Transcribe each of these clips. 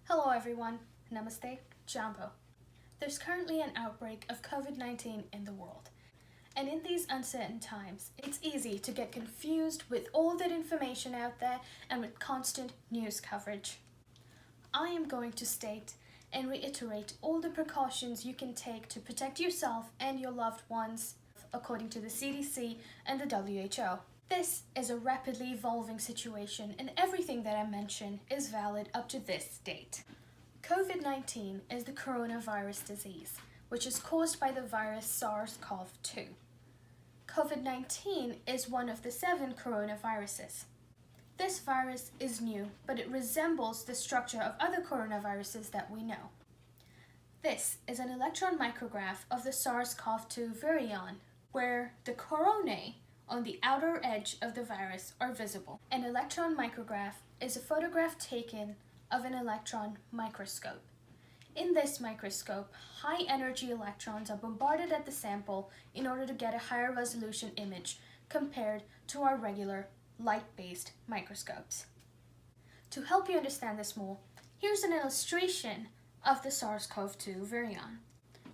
Hello everyone, Namaste, Jambo. There's currently an outbreak of COVID-19 in the world. And in these uncertain times, it's easy to get confused with all that information out there and with constant news coverage. I am going to state and reiterate all the precautions you can take to protect yourself and your loved ones according to the CDC and the WHO. This is a rapidly evolving situation and everything that I mention is valid up to this date. COVID-19 is the coronavirus disease, which is caused by the virus SARS-CoV-2. COVID-19 is one of the 7 coronaviruses. This virus is new, but it resembles the structure of other coronaviruses that we know. This is an electron micrograph of the SARS-CoV-2 virion, where the coronae on the outer edge of the virus are visible. An electron micrograph is a photograph taken of an electron microscope. In this microscope, high-energy electrons are bombarded at the sample in order to get a higher resolution image compared to our regular light-based microscopes. To help you understand this more, here's an illustration of the SARS-CoV-2 virion,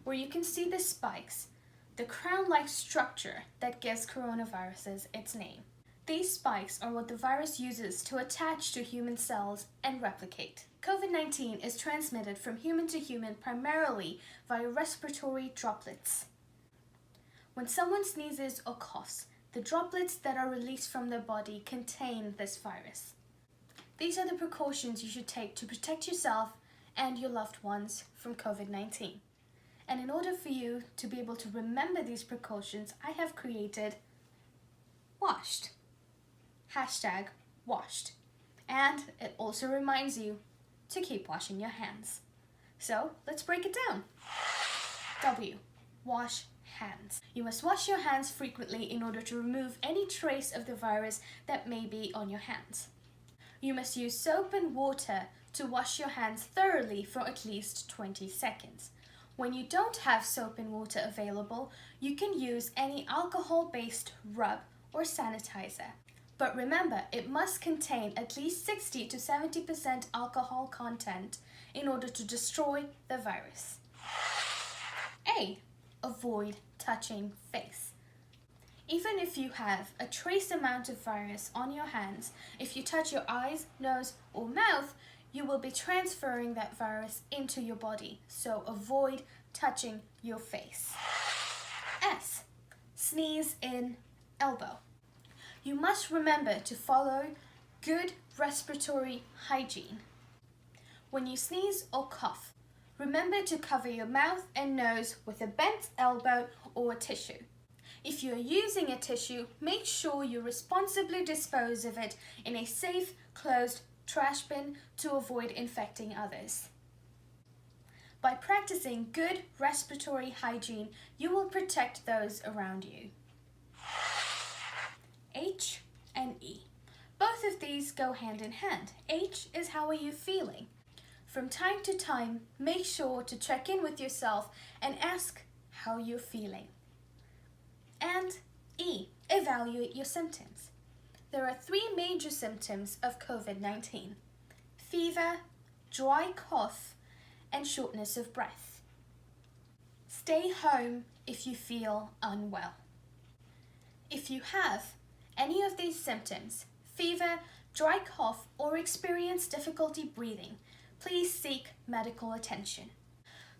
where you can see the spikes, the crown-like structure that gives coronaviruses its name. These spikes are what the virus uses to attach to human cells and replicate. COVID-19 is transmitted from human to human primarily via respiratory droplets. When someone sneezes or coughs, the droplets that are released from their body contain this virus. These are the precautions you should take to protect yourself and your loved ones from COVID-19. And in order for you to be able to remember these precautions, I have created WASHED. #WASHED. And it also reminds you to keep washing your hands. So let's break it down. W. Wash hands. You must wash your hands frequently in order to remove any trace of the virus that may be on your hands. You must use soap and water to wash your hands thoroughly for at least 20 seconds. When you don't have soap and water available, you can use any alcohol-based rub or sanitizer. But remember, it must contain at least 60 to 70% alcohol content in order to destroy the virus. A. Avoid touching face. Even if you have a trace amount of virus on your hands, if you touch your eyes, nose, or mouth, you will be transferring that virus into your body, so avoid touching your face. S. Sneeze in elbow. You must remember to follow good respiratory hygiene. When you sneeze or cough, remember to cover your mouth and nose with a bent elbow or a tissue. If you are using a tissue, make sure you responsibly dispose of it in a safe, closed trash bin to avoid infecting others. By practicing good respiratory hygiene, you will protect those around you. H and E. Both of these go hand in hand. H is how are you feeling? From time to time, make sure to check in with yourself and ask how you're feeling. And E, evaluate your symptoms. There are 3 major symptoms of COVID-19: fever, dry cough, and shortness of breath. Stay home if you feel unwell. If you have any of these symptoms, fever, dry cough, or experience difficulty breathing, please seek medical attention.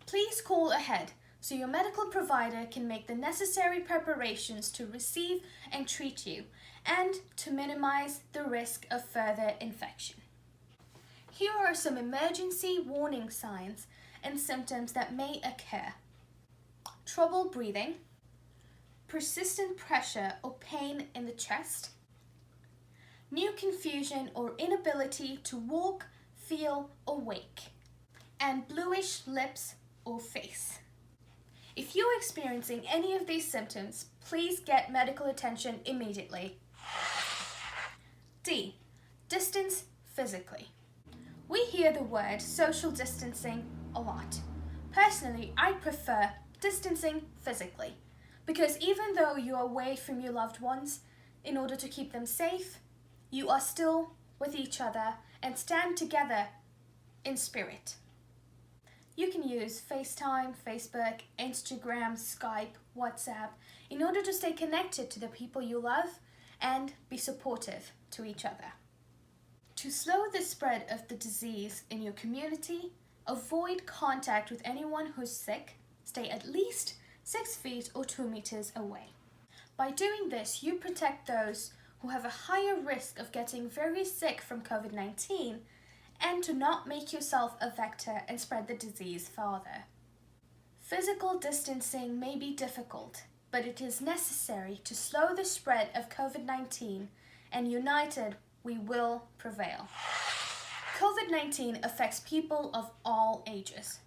Please call ahead so your medical provider can make the necessary preparations to receive and treat you and to minimize the risk of further infection. Here are some emergency warning signs and symptoms that may occur: trouble breathing, persistent pressure or pain in the chest, new confusion or inability to walk, feel, or wake, and bluish lips or face. If you're experiencing any of these symptoms, please get medical attention immediately. D. Distance physically. We hear the word social distancing a lot. Personally, I prefer distancing physically, because even though you're away from your loved ones, in order to keep them safe, you are still with each other and stand together in spirit. You can use FaceTime, Facebook, Instagram, Skype, WhatsApp in order to stay connected to the people you love and be supportive to each other. To slow the spread of the disease in your community, avoid contact with anyone who's sick. Stay at least 6 feet or 2 meters away. By doing this, you protect those who have a higher risk of getting very sick from COVID-19 and to not make yourself a vector and spread the disease further. Physical distancing may be difficult, but it is necessary to slow the spread of COVID-19, and united, we will prevail. COVID-19 affects people of all ages,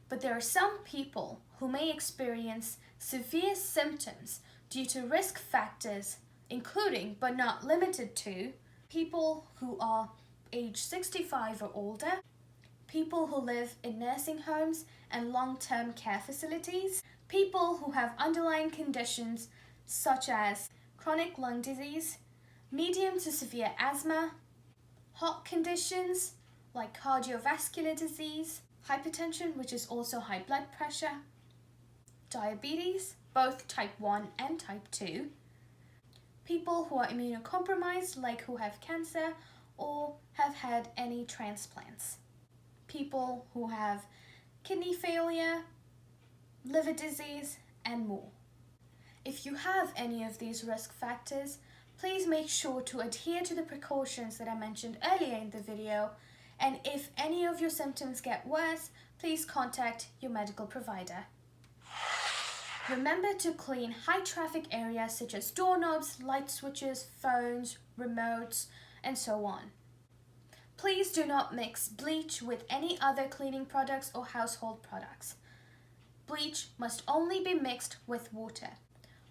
but there are some people who may experience severe symptoms due to risk factors, including but not limited to people who are age 65 or older, people who live in nursing homes and long-term care facilities, people who have underlying conditions such as chronic lung disease, medium to severe asthma, heart conditions like cardiovascular disease, hypertension, which is also high blood pressure, diabetes, both type 1 and type 2, people who are immunocompromised, like who have cancer or have had any transplants, people who have kidney failure, liver disease, and more. If you have any of these risk factors, please make sure to adhere to the precautions that I mentioned earlier in the video, and if any of your symptoms get worse, please contact your medical provider. Remember to clean high-traffic areas such as doorknobs, light switches, phones, remotes, and so on. Please do not mix bleach with any other cleaning products or household products. Bleach must only be mixed with water.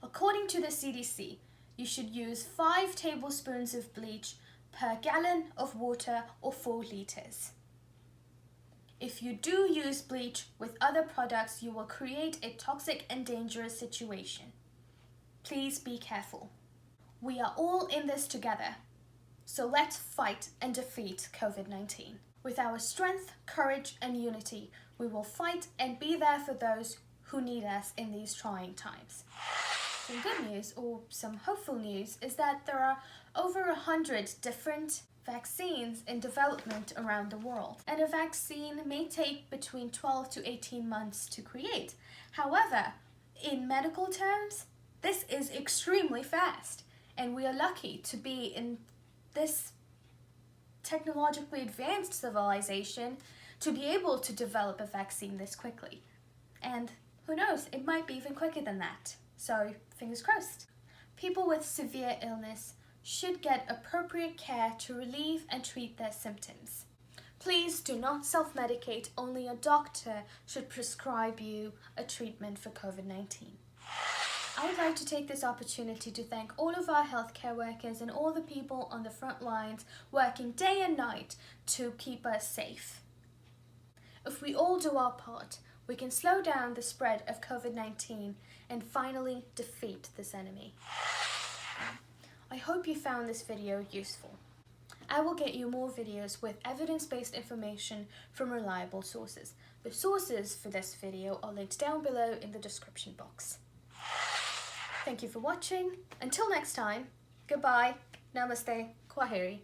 According to the CDC, you should use 5 tablespoons of bleach per gallon of water or 4 liters. If you do use bleach with other products, you will create a toxic and dangerous situation. Please be careful. We are all in this together, so let's fight and defeat COVID-19. With our strength, courage, and unity, we will fight and be there for those who need us in these trying times. Some good news, or some hopeful news, is that there are over 100 different vaccines in development around the world, and a vaccine may take between 12 to 18 months to create. However, in medical terms, this is extremely fast, and we are lucky to be in this technologically advanced civilization to be able to develop a vaccine this quickly. And who knows, it might be even quicker than that. So, fingers crossed. People with severe illness should get appropriate care to relieve and treat their symptoms. Please do not self-medicate, only a doctor should prescribe you a treatment for COVID-19. I would like to take this opportunity to thank all of our healthcare workers and all the people on the front lines working day and night to keep us safe. If we all do our part, we can slow down the spread of COVID-19 and finally defeat this enemy. I hope you found this video useful. I will get you more videos with evidence-based information from reliable sources. The sources for this video are linked down below in the description box. Thank you for watching. Until next time, goodbye, namaste, kwaheri.